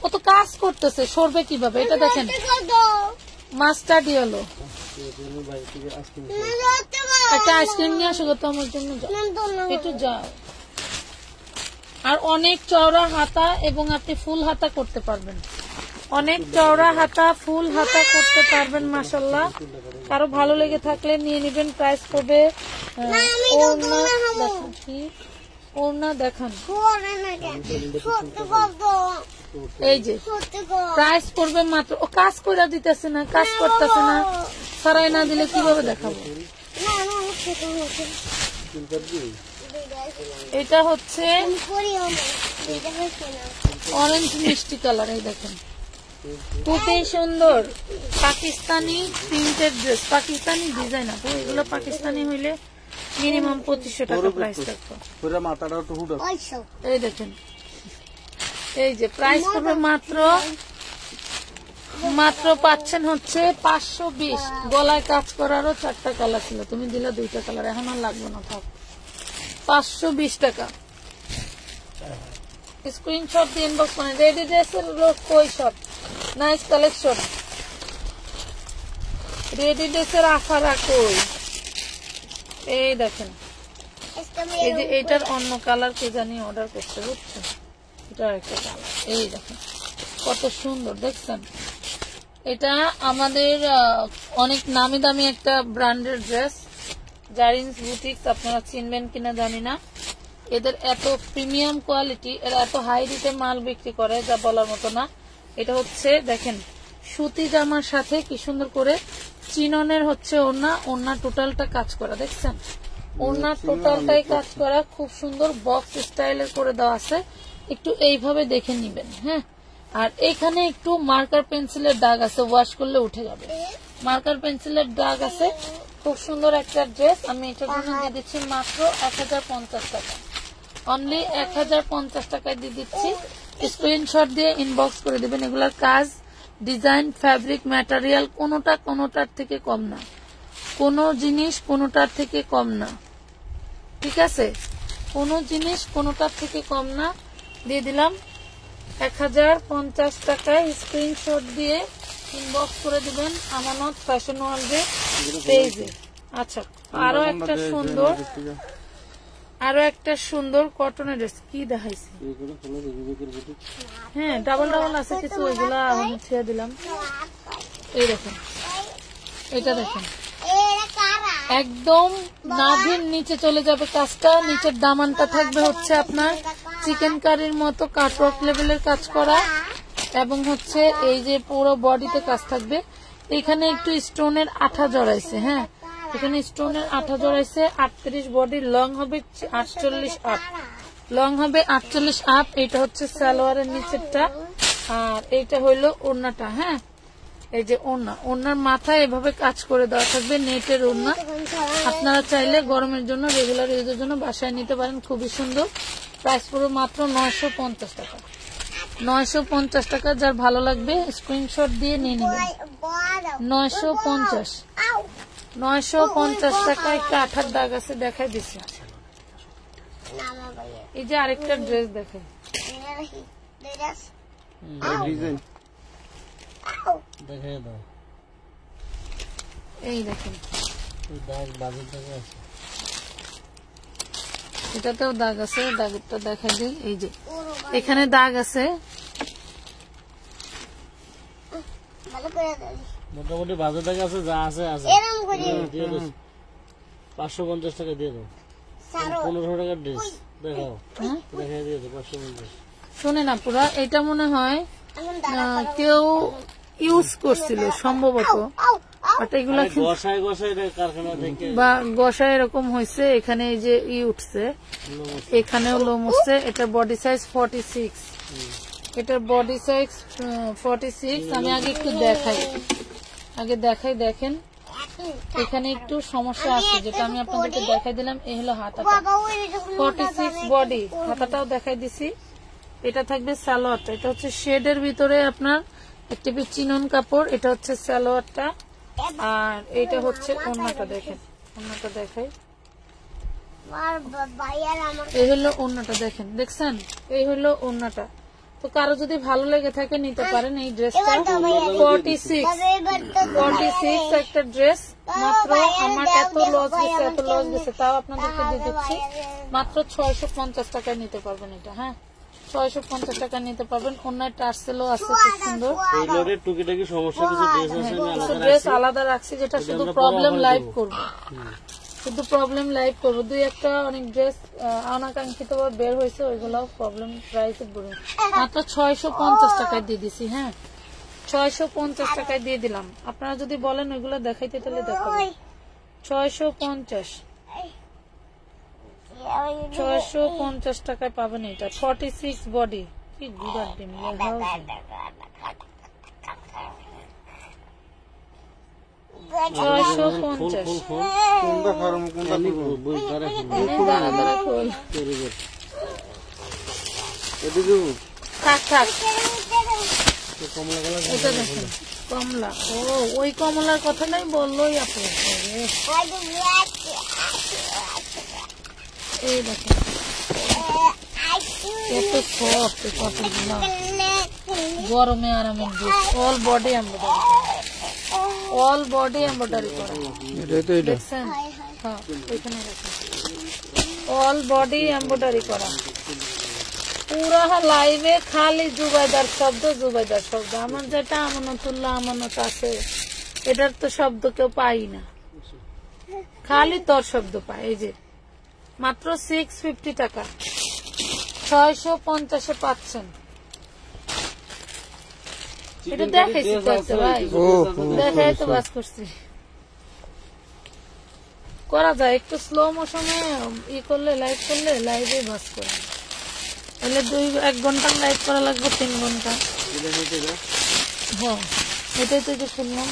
ও তো কাজ করতেছে, সরবে কিভাবে? এটা দেখেন মাস্টার্ড ইয়েলো। একটা আইসক্রিম নিয়ে আসো তো আমার জন্য, একটু যাও। আর অনেক চওড়া হাতা এবং আপনি ফুল হাতা করতে পারবেন, অনেক চওড়া হাতা ফুল হাতা করতে পারবেন মাশাআল্লাহ। কারো ভালো লেগে থাকলে নিয়ে নেবেন। প্রাইস পড়বে, ওড়না দেখান, এই যে প্রাইস পড়বে মাত্র। ও কাজ করে দিতেছে না, কাজ করতেছে না, সারাই না দিলে কিভাবে দেখাবো? এটা হচ্ছে অরেঞ্জ মিষ্টি কালার। এই দেখেন খুবই সুন্দর Pakistani printed dress, Pakistani design. আপু এগুলো পাকিস্তানি হইলে মিনিমাম 2500 টাকা প্রাইস থাকতো। এই দেখেন, এই যে প্রাইস পড়বে মাত্র পাচ্ছেন হচ্ছে 520। গলায় কাজ করারও 4টা কালার ছিল, তুমি দিলা 2টা কালার, এখন আর লাগবে না, থাক। 520 টাকা। স্ক্রিনশট দিয়ে ইনবক্স করেন। রেডি ড্রেসের কই শট, নাইস কালেকশন। রেডি ড্রেসের আফারা কই? এই দেখেন, এই যে এটার অন্য কালার কে জানি অর্ডার করতে, বুঝছো? এটা একটা কালার, এই দেখেন কত সুন্দর, দেখছেন? এটা আমাদের অনেক নামি দামি একটা ব্র্যান্ডের ড্রেস, জারিন্স বুটিক্স। আপনারা চিনবেন কিনা জানি না। এদের এত প্রিমিয়াম কোয়ালিটি, এরা এত হাই রেটে মাল বিক্রি করে যা বলার মতো না। এটা হচ্ছে দেখেন সুতি জামার সাথে কি সুন্দর করে চিননের হচ্ছে ওড়না টোটালটা কাজ করা, দেখছেন? ওড়না টোটালটাই কাজ করা, খুব সুন্দর বক্স স্টাইলের করে দেওয়া আছে। একটু এইভাবে দেখে নিবেন, হ্যাঁ। আর এখানে একটু মার্কার পেন্সিলের দাগ আছে, ওয়াশ করলে উঠে যাবে। মার্কার পেন্সিলের দাগ আছে। খুব সুন্দর একটা ড্রেস। আমি এটার জন্য দিয়ে দিচ্ছি মাত্র 1050 টাকা, অনলি 1050 টাকায় দিয়ে দিচ্ছি। স্ক্রিনশট দিয়ে ইনবক্স করে দিবেন। এগুলার কাজ, ডিজাইন, ফ্যাব্রিক, ম্যাটেরিয়াল কোনোটার থেকে কম না, কোনো জিনিস কোনোটার থেকে কম না, ঠিক আছে? কোনো জিনিস কোনোটার থেকে কম না। দিয়ে দিলাম 1050 টাকায়। স্ক্রিনশট দিয়ে ইনবক্স করে দিবেন আমানত ফ্যাশন ওয়ার্ল্ডের পেজে। আচ্ছা, আরো একটা সুন্দর কটনের ড্রেস কি দেখাইছি, হ্যাঁ ডাবল আছে কিছু, ওইগুলা আমি ছেড়ে দিলাম। এই দেখেন, এটা দেখেন একদম নাভির নিচে চলে যাবে কাজটা। নিচের দামানটা থাকবে হচ্ছে আপনার চিকেন কারির মতো কাটওয়ার্ক লেভেলের কাজ করা, এবং হচ্ছে এই যে পুরো বডিতে কাজ থাকবে। এখানে একটু স্টোনের আঠা জড়াইছে, হ্যাঁ এখানে স্টোনের আঠা জড়াইছে। 38 বডি, লং হবে 48 আপ, লং হবে 48 আপ। এটা হচ্ছে সালোয়ারের নিচেরটা, আর এইটা হইলো ওড়নাটা, হ্যাঁ এই যে ওড়নার মাথায় এভাবে কাজ করে দেওয়া থাকবে, নেটের ওড়না। আপনারা চাইলে গরমের জন্য, রেগুলার ইউজের জন্য বাসায় নিতে পারেন, খুবই সুন্দর। প্রাইস পুরো মাত্র 950 টাকা, 950 টাকা। যার ভালো লাগবে স্ক্রিনশট দিয়ে নিয়ে নেবেন। 950 টাকা। একটা আঠার দাগ আছে, দেখাই দিচ্ছি। এই যে আরেকটা ড্রেস দেখাই, এই দেখেন এটাতেও দাগ আছে, দাগটা দেখাই দিই। এই যে এখানে দাগ আছে, মোটামুটি বাজার দাগ আছে, যা আছে 550 টাকা দিয়ে দাও। 1500 টাকার ড্রেস দেখাও, দেখাই দিয়ে 550। শুনে না পুরা, এটা মনে হয় কেউ ইউজ করছিল সম্ভবত, বা গসায় এরকম হয়েছে। এখানে এই যে উঠছে, এখানেও লোম উঠছে। এটা বডি সাইজ 46, এটার বডি সাইজ 46। আমি আগে একটু দেখাই, দেখেন এখানে একটু সমস্যা আছে, যেটা আমি আপনাদেরকে দেখাই দিলাম। এই হলো হাতাটা, 46 বডি, হাতাটাও দেখাই দিছি। এটা থাকবে সালোয়ারটা, এটা হচ্ছে শেডের ভিতরে আপনার একটি চিনন কাপড়। এটা হচ্ছে সালোয়ারটা, আর এটা হচ্ছে ওড়নাটা। দেখেন ওড়নাটা দেখাই, এই হলো ওড়নাটা, দেখেন দেখছেন, এই হলো ওড়নাটা। তো কারো যদি ভালো লেগে থাকে নিতে পারেন এই ড্রেসটা। 46 একটা ড্রেস, মাত্র আমার এত লস গেছে, তাও আপনাদেরকে দিয়ে দিচ্ছি মাত্র 650 টাকায় নিতে পারবেন এটা। হ্যাঁ, 650 টাকা নিতে পারবেন। ওনার টার্সেলও আছে খুব সুন্দর। টুকিটাকি সমস্যা কিছু ড্রেস আলাদা রাখছি, যেটা শুধু প্রবলেম লাইভ করবো, দুই একটা অনেক ড্রেস অনাকাঙ্ক্ষিত ভাবে বের হয়েছে, ওইগুলো প্রবলেম প্রাইসে বলে মাত্র 650 টাকায় দিয়ে দিছি। হ্যাঁ, 650 টাকায় দিয়ে দিলাম। আপনারা যদি বলেন ওইগুলো দেখাইতে, তাহলে দেখাবো। 650 টাকায় পাবেন এটা। 46 বডি, কি গুড়ার ডিম, 650। এটা দেখেন কমলা, ও ওই কমলার কথা নাই বললোই আপু। এই দেখেন কত সফট কতগুলো, গরমে আরামের ড্রেস। অল বডি এমব্রয়ডারি করা, দেখছেন? হ্যাঁ, ওইখানে দেখেন অল বডি এমব্রয়ডারি করা। পুরা লাইভে খালি জুবাইদার শব্দ। আমার যেটা আমানতুল্লাহ আমানত আছে, এটার তো শব্দ কেউ পাই না, খালি তোর শব্দ পাই। এই যে মাত্র 650 টাকা, 650-এ পাচ্ছেন। এটা দেখাইছি তো একটা ভাই, দেখাই তো বাস করছি। করা যায় একটু স্লো মোশনে করলে, লাইভ করলে, লাইভে বাস করে। তাহলে 1 ঘন্টা লাইভ করা লাগবে, 3 ঘন্টা। হ্যাঁ, এটাই তো যে শুনলাম।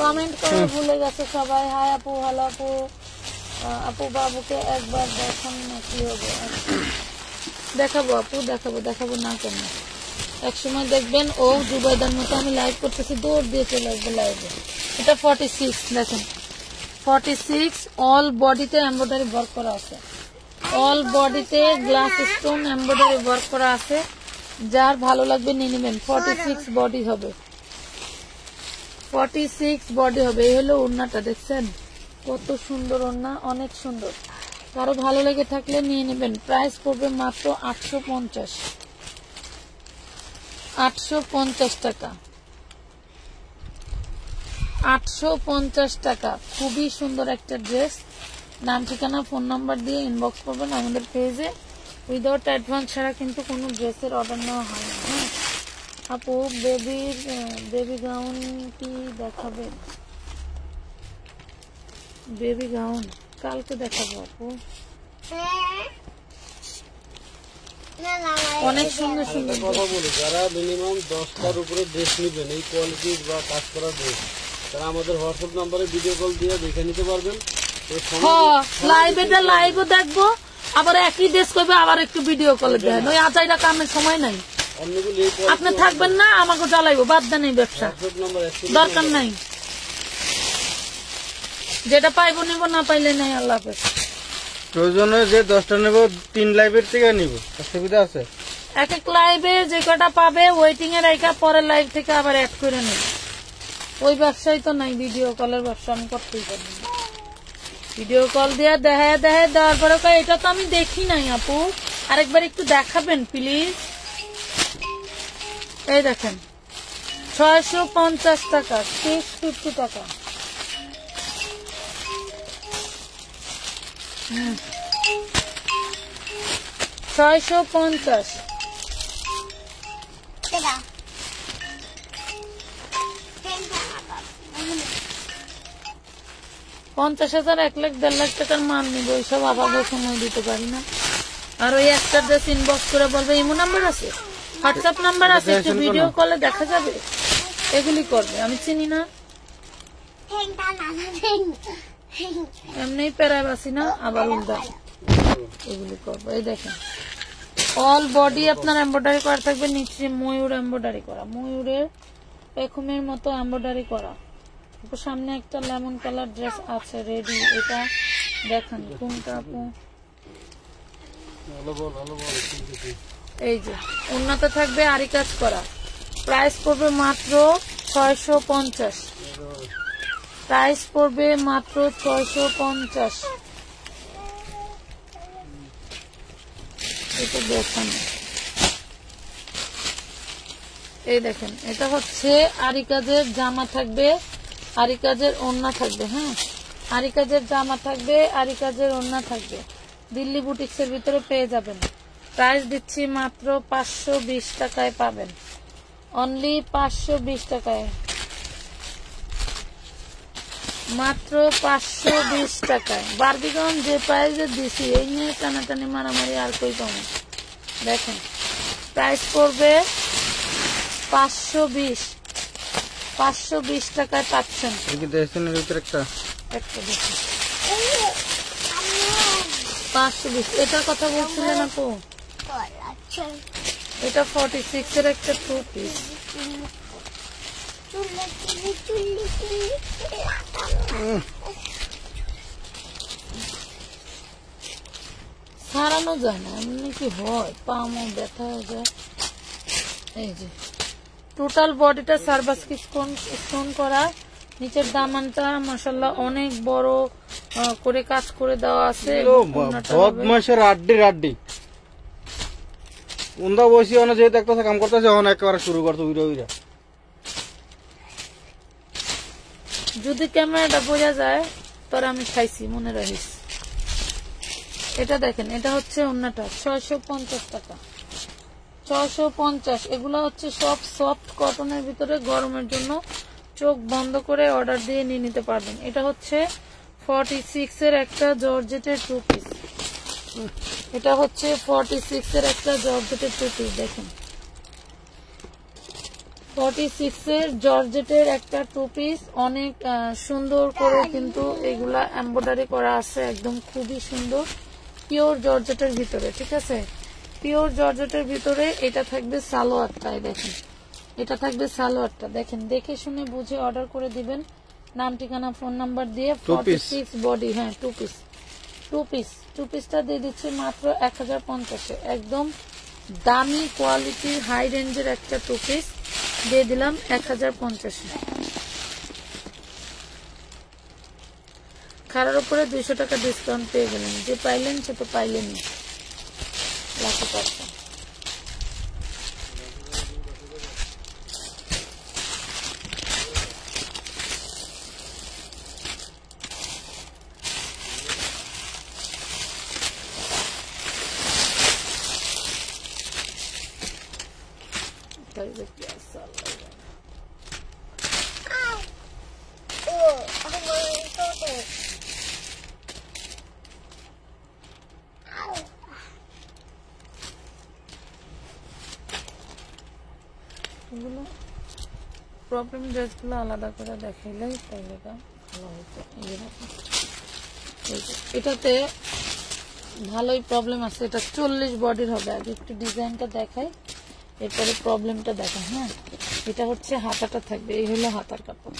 কমেন্ট করে ভুলে গেছে সবাই। হাই আপু, ভালো আপু। আপু বাবুকে একবার দেখান না, কি হবে? দেখাবো আপু, দেখাবো না কেন। এক সময় দেখবেন ও জুবাইদার মতো আমি লাইভ করতেছি, দৌড় দিয়ে চলে আসবে লাইভে। এটা 46, দেখেন 46। অল বডিতে এমব্রয়ডারি ওয়ার্ক করা আছে, অল বডিতে গ্লাস স্টোন এমব্রয়ডারি ওয়ার্ক করা আছে। যার ভালো লাগবে নিয়ে নেবেন। 46 বডি হবে, 46 বডি হবে। এই হলো ওড়নাটা, দেখছেন কত সুন্দর ওড়না, অনেক সুন্দর। কারো ভালো লেগে থাকলে নিয়ে নেবেন। প্রাইস পড়বে মাত্র 850 টাকা, 850 টাকা। খুবই সুন্দর একটা ড্রেস। নাম, ঠিকানা, ফোন নাম্বার দিয়ে ইনবক্স করবেন আমাদের পেজে। উইদাউট অ্যাডভান্স ছাড়া কিন্তু কোনো ড্রেসের অর্ডার নেওয়া হয় না। হ্যাঁ আপু, বেবি গাউন কি দেখাবেন? বেবি গাউন কালকে দেখাবো আপু। অনেক সুন্দর সুন্দর কথা বলি, যারা মিনিমাম 10টার উপরে ড্রেস নেবেন, এই কোয়ালিটির বা কাজ করা ড্রেস, তারা আমাদের হোয়াটসঅ্যাপ নাম্বারে ভিডিও কল দিয়ে দেখে নিতে পারবেন। লাইভও দেখবো, আবার একই ড্রেস করবে, আবার একটু ভিডিও কলে দেন। ওই আচাইরা কামের সময় নাই, আপনি থাকবেন না, আমাকে জ্বালাইবো, বাদ দেন এই ব্যবসা, দরকার নাই। যেটা পাইবো নিব, না পাইলে নাই। আল্লাহ হাফেজ। প্রয়োজনে যে 10টা নেব, 3 লাইভের থেকে নিব, অসুবিধা আছে? এক লাইভে যে কটা পাবে ওয়েটিং এ রাখা, পরের লাইভ থেকে আবার অ্যাড করে নেব। ওই ব্যবসায় তো নাই, ভিডিও কলের ব্যবসা আমি করতেই পারি না। ভিডিও কল দিয়ে দেওয়ার পরে এটা তো আমি দেখি নাই আপু, আরেকবার একটু দেখাবেন প্লিজ। এই দেখেন 650 টাকা, 650 টাকা। 650। 50,000, 1 লাখ, 1.5 লাখ টাকার মান নিব, ওইসব আবার সময় দিতে পারি না। আর ওই একটা ড্রেস ইনবক্স করে বলবে ইমো নাম্বার আছে, হোয়াটসঅ্যাপ নাম্বার আছে, একটু ভিডিও কলে দেখা যাবে, এগুলি করবে। আমি চিনি না, এমনি প্যারায় বাসি না, আবার উল্টা এগুলি করবো। এই দেখেন অল বডি আপনার এমব্রয়ডারি করা থাকবে, নিচে ময়ূর এমব্রয়ডারি করা, ময়ূরের পেখমের মতো এমব্রয়ডারি করা। আপু সামনে একটা লেমন কালার ড্রেস আছে রেডি, এটা দেখেন কোনটা আপু। এই যে উন্নত থাকবে আরি কাজ করা, প্রাইস পড়বে মাত্র 650, প্রাইস পড়বে মাত্র 650। এটা দেখেন, এই দেখেন এটা হচ্ছে আরি কাজের জামা থাকবে, আরি কাজের ওড়না থাকবে। হ্যাঁ, আরি কাজের জামা থাকবে, আরি কাজের ওড়না থাকবে। দিল্লি বুটিক্স এর ভিতরে পেয়ে যাবেন। প্রাইস দিচ্ছি মাত্র 520 টাকায় পাবেন, অনলি 520 টাকায়, মাত্র 520 টাকায়। বারবিকন যে প্রাইসে দিছি এই নিয়ে টানাটানি মারামারি আর কই পাবো। দেখেন প্রাইস পড়বে 520 টাকায় পাচ্ছেন। দেখেন ভিতরে একটা দেখুন 520। এটার কথা বলছিলেন আপু, এটা 46 এর একটা 2 পিস। সারানো যায় না, এমনি কি হয়, পামও ব্যথা হয়ে যায়। এই যে টোটাল বডিটা সার্ভাসকি স্টোন করা, নিচের দামানটা মাশাআল্লাহ অনেক বড় করে কাজ করে দেওয়া আছে। বদমাশের আড্ডি রাড্ডি উন্দা বসি অনেক যেহেতু একটা কাম করতেছে অনেক একেবারে শুরু করতে উইরা উইরা। যদি ক্যামেরাটা বোঝা যায় তোর আমি খাইছি মনে রাখিস। এটা দেখেন, এটা হচ্ছে ওন্নাটা 650 টাকা, 650। এগুলো হচ্ছে সব সফট কটনের ভিতরে, গরমের জন্য চোখ বন্ধ করে অর্ডার দিয়ে নিয়ে নিতে পারবেন। এটা হচ্ছে 46 এর একটা জর্জেটের 2 পিস, এটা হচ্ছে 46 এর একটা জর্জেটের 2 পিস। দেখেন 46 এর জর্জেটের একটা 2 পিস, অনেক সুন্দর করে কিন্তু এগুলা এমব্রয়ডারি করা আছে, একদম খুবই সুন্দর, পিওর জর্জেটের ভিতরে। ঠিক আছে, পিওর জর্জেটের ভিতরে এটা থাকবে সালোয়ারটাই। দেখেন এটা থাকবে সালোয়ারটা, দেখেন দেখে শুনে বুঝে অর্ডার করে দিবেন, নাম ঠিকানা ফোন নাম্বার দিয়ে। 46 বডি, হ্যাঁ 2 পিস, 2 পিসটা দিয়ে দিচ্ছি মাত্র 1050 এ। একদম দামি কোয়ালিটির হাই রেঞ্জের একটা 2 পিস দিয়ে দিলাম 1050 এ। খারার উপরে 200 টাকা ডিসকাউন্ট পেয়ে গেলেন, যে পাইলেন সে তো পাইলেনই, লাখে পাচ্ছেন। প্রবলেম ড্রেসগুলো আলাদা করে দেখাইলেই তাইলে ভালো হতো। এটাতে ভালোই প্রবলেম আছে, এটা 40 বডির হবে। আগে একটু ডিজাইনটা দেখাই, এরপরে প্রবলেমটা দেখা। হ্যাঁ, এটা হচ্ছে হাতাটা থাকবে, এই হলো হাতার কাপড়,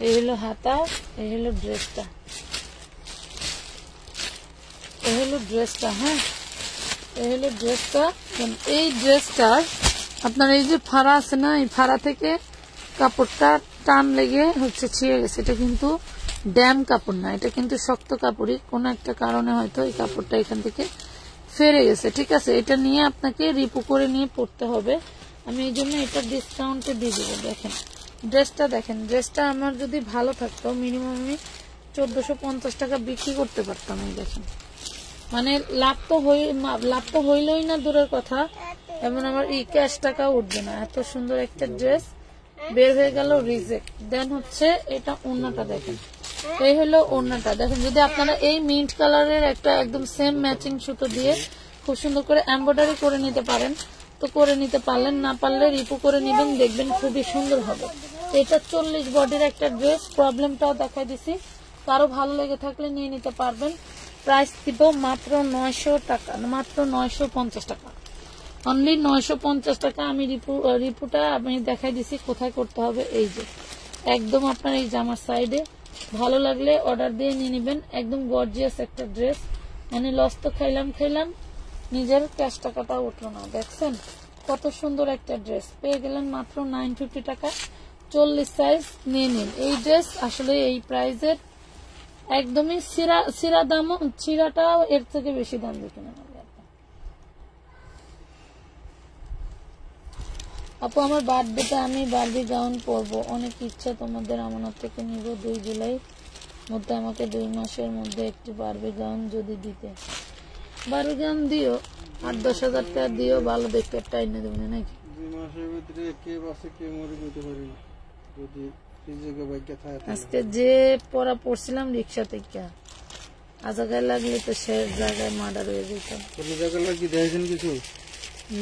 এই হলো হাতা, এই হলো ড্রেসটা, এই হলো ড্রেসটা। হ্যাঁ, এই হলো ড্রেসটা। এই ড্রেসটার আপনার এই যে ফাড়া আছে না, এই ফাড়া থেকে কাপড়টা টান লেগে হচ্ছে ছিঁড়ে গেছে। এটা কিন্তু ড্যাম কাপড় না, এটা কিন্তু শক্ত কাপড়ই, কোন একটা কারণে হয়তো এই কাপড়টা এখান থেকে ফেরে গেছে। ঠিক আছে, এটা নিয়ে আপনাকে রিপু করে নিয়ে পড়তে হবে। আমি এই জন্য এটা ডিসকাউন্টে দিয়ে দেবো। দেখেন ড্রেসটা, দেখেন ড্রেসটা আমার যদি ভালো থাকতো মিনিমাম আমি 1450 টাকা বিক্রি করতে পারতাম। এই দেখেন, মানে লাভ তো হইলই না দূরের কথা, এমন আমার ক্যাশ টাকা উঠবে না। এত সুন্দর একটা ড্রেস বের হয়ে গেল রিজেক্ট। দেন হচ্ছে এটা ওড়নাটা, দেখেন এই হলো ওড়নাটা। দেখেন যদি আপনারা এই মিন্ট কালারের একটা একদম সেম ম্যাচিং সুতো দিয়ে খুব সুন্দর করে এমব্রয়ডারি করে নিতে পারেন তো করে নিতে পারলেন, না পারলে রিপু করে নিবেন, দেখবেন খুবই সুন্দর হবে। এটা 40 বডির একটা ড্রেস, প্রবলেমটাও দেখাই দিছি, কারো ভালো লেগে থাকলে নিয়ে নিতে পারবেন। প্রাইস দিব মাত্র 900 টাকা, মাত্র 950 টাকা, অনলি 950 টাকা। আমি রিপুটা আমি দেখাই দিছি কোথায় করতে হবে। এই যে একদম আপনার এই জামার সাইডে ভালো লাগলে অর্ডার দিয়ে নিয়ে নেবেন। একদম গর্জিয়াস একটা ড্রেস, মানে লস তো খাইলাম নিজের ক্যাশ টাকাটা উঠলো না। দেখছেন কত সুন্দর একটা ড্রেস পেয়ে গেলেন মাত্র 950 টাকা। 40 সাইজ নিয়ে নিন। এই ড্রেস আসলে এই প্রাইজের একদমই সিরা দাম, সিরাটাও এর থেকে বেশি দাম দিয়ে কিনে নেবে আপু। আমার বার্থডেতে আমি বারবি গাউন পরবো, অনেক ইচ্ছা তোমাদের আমানত থেকে নিব। 2 জুলাই মধ্যে আমাকে 2 মাসের মধ্যে একটি বারবি গাউন যদি দিতে। বারবি গাউন দিও, 8-10 হাজার টাকা দিও, ভালো দেখতে একটা এনে দেবেন নাকি। 2 মাসের ভিতরে কে বাসে কে মরে যেতে পারি না, যদি ফিজিকে বাইকে থাকে। আজকে যে পড়া পড়ছিলাম রিক্সা থেকে, আজাগায় লাগলে তো সে জায়গায় মার্ডার হয়ে যেতাম। কোনো জায়গায় লাগি দেখেছেন কিছু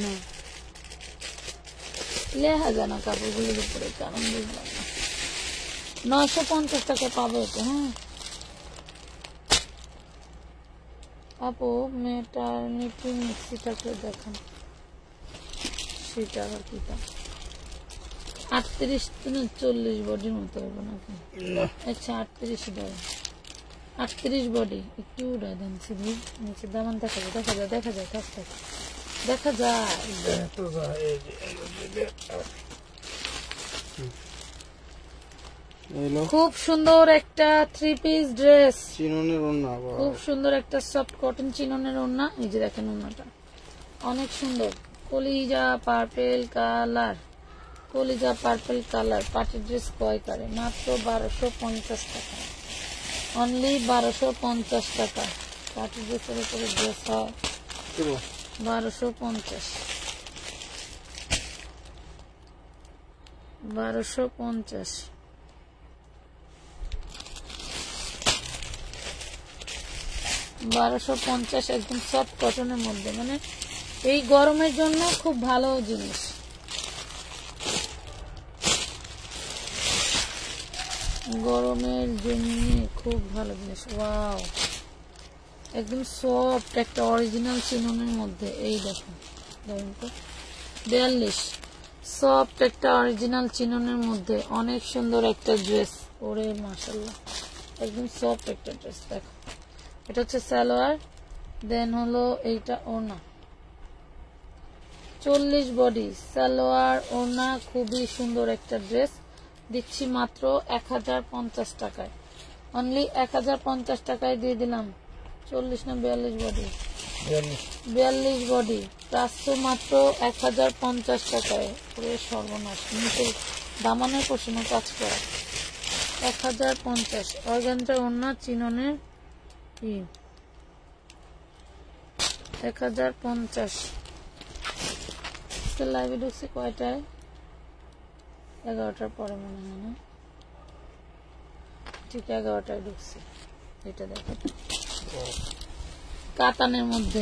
না লেহা জানা কাপড়গুলোর উপরে, কারণ বুঝলাম না। 950 টাকা পাবে এটা। হ্যাঁ আপু মেটারনিটি মিক্সিটাকে দেখান, সেটা আবার কি দাম? 38 থেকে 40 বডির মতো হবে নাকি? আচ্ছা 38 দেয়, 38 বডি। একটু উড়াই দেন সিধি নিচে, দামান দেখা যায় দেখা যায় খুব সুন্দর একটা 3 পিস ড্রেস, চিননের ওড়না, খুব সুন্দর একটা সফট কটন চিননের ওড়না। এই যে দেখেন ওড়নাটা অনেক সুন্দর, কলিজা পার্পেল কালার, পার্টি ড্রেস ক্রয় করে মাত্র 1250 টাকা, অনলি 1250 টাকা। পার্টি ড্রেসের উপরে ড্রেস হয় 1250, 1250 একদম সফট কটনের মধ্যে, মানে এই গরমের জন্য খুব ভালো জিনিস। গরমের জন্য খুব ভালো জিনিস। ওয়াও, একদম সফট একটা অরিজিনাল চিননের মধ্যে। এই দেখুন তো 42 সফট একটা অরিজিনাল চিননের মধ্যে অনেক সুন্দর একটা ড্রেস। ওরে মাশাআল্লাহ, একদম সফট একটা ড্রেস। দেখো এটা হচ্ছে সালোয়ার, দেন হলো এইটা ওড়না। 40 বডি সালোয়ার ওড়না, খুবই সুন্দর একটা ড্রেস। দিচ্ছি মাত্র 1050 টাকায়, অনলি 1050 টাকায় দিয়ে দিলাম। 40 না 42 বডি, 42 বডি প্রাপ্য মাত্র 1050 টাকায়। পুরো সর্বনাশ, নিচে দামানের পশিনা কাজ করা। 1050 অর্গানজা ওড়না চিননের 1050। লাইভে ঢুকছি কয়টায়? 11টার পরে মনে হয় না, ঠিক 11টায় ঢুকছি। এটা দেখেন কাতানের মধ্যে,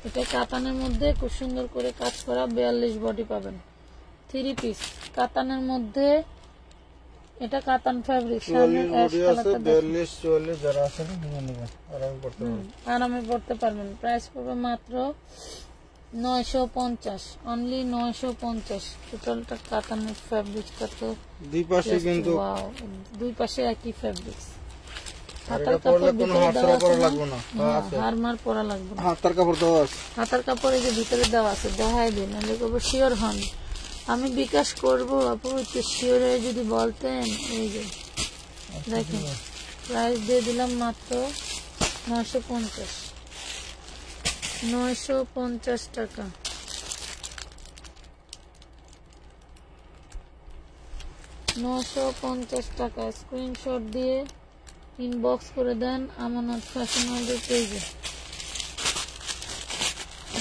এটা কাতানের মধ্যে খুব সুন্দর করে কাজ করা। 42 বডি পাবেন, 3 পিস কাতানের মধ্যে। এটা কাতান ফ্যাব্রিক, আরামে পড়তে পারবেন। প্রাইস পড়বে মাত্র 950, অনলি 950। টোটালটা কাতানের ফ্যাব্রিক্সটা তো দুই পাশে, কিন্তু দুই পাশে একই ফ্যাব্রিক্স। হাতার কাপড় ভিতরে দেওয়া আছে না, হারমার পরা লাগবে না। হাতার কাপড় দেওয়া আছে, হাতার কাপড় এই যে ভিতরে দেওয়া আছে, দেখাই দিন, নাহলে কবে শিওর হন। আমি বিকাশ করব আপু, একটু শিওর হয়ে যদি বলতেন। এই যে দেখেন প্রাইস দিয়ে দিলাম মাত্র 950, 950 টাকা। 950 টাকা। স্ক্রিনশট দিয়ে ইনবক্স করে দেন আমানত ফ্যাশন ওয়ার্ল্ডের পেজে।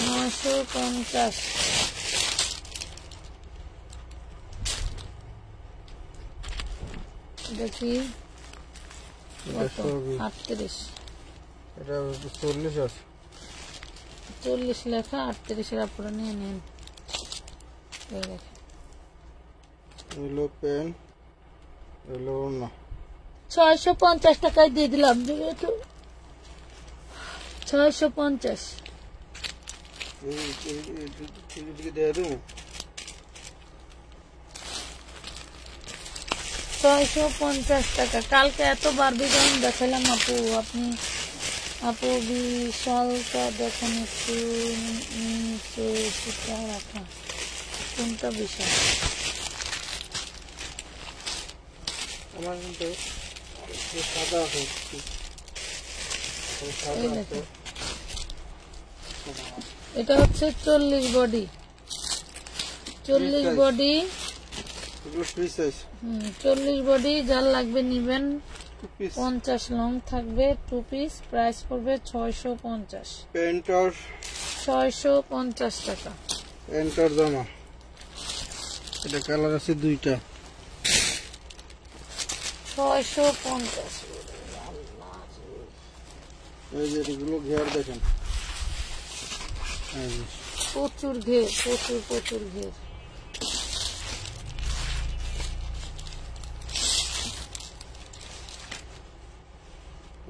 950। দেখি 38, এটা 40 আছে, 40 লেখা, 38-এর উপরে নিয়ে নেন। এলো পেন, এলো না, 650 টাকায় দিয়ে দিলাম। 650। 650 টাকা। কালকে এত বারবি গাউন দেখালাম আপু, আপু বিশালটা দেখেন একটু নিচে সেটা রাখা, কোনটা বিশাল? আমার কিন্তু সাদা আছে, সাদা আছে। এটা হচ্ছে 40 বডি, 40 বডি, এগুলো ফ্রি সাইজ। 40 বডি, যার লাগবে নিবেন। 2 পিস 50 লং থাকবে, 2 পিস, প্রাইস পড়বে 650। প্যান্টার 650 টাকা। প্যান্টার জামা, এটা কালার আছে দুইটা, 650। এই যে এগুলো ঘের দেখেন, এই যে প্রচুর ঘের, প্রচুর ঘের।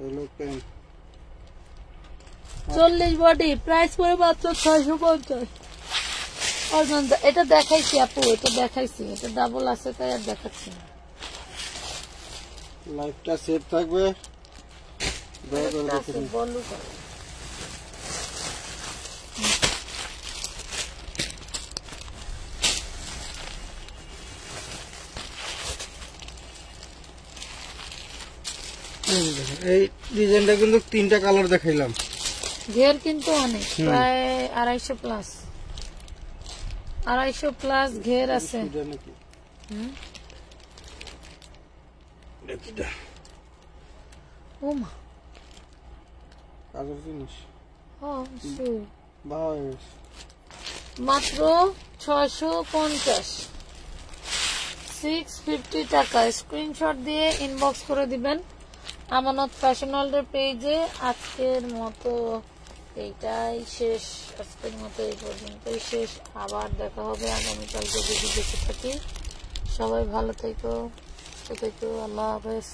এগুলো প্যান্ট 40 বডি, প্রাইস পড়ে মাত্র 650। অর্গানজা, এটা দেখাইছি আপু, এটা দেখাইছি, এটা ডাবল আছে তাই আর দেখাচ্ছি না। লাইফটা সেট থাকবে, দয়া করে আছে, দেখুন। বলু করে। এই যে দেখেন, এই ডিজাইনটা কিন্তু 3টা কালার দেখাইলাম। ঘের কিন্তু অনেক, প্রায় 250 প্লাস, 250 প্লাস ঘের আছে। এটা নাকি এটা ওমা, কাজের জিনিস ভাই, মাত্র 650, 650 টাকা। স্ক্রিনশট দিয়ে ইনবক্স করে দিবেন আমানত ফ্যাশন ওয়ার্ল্ডের পেজে। আজকের মতো এইটাই শেষ, আজকের মতো এই পর্যন্তই শেষ। আবার দেখা হবে আগামীকালকে যদি বেঁচে থাকি। সবাই ভালো থেকো, সুস্থ থেকো, আল্লাহ হাফেজ।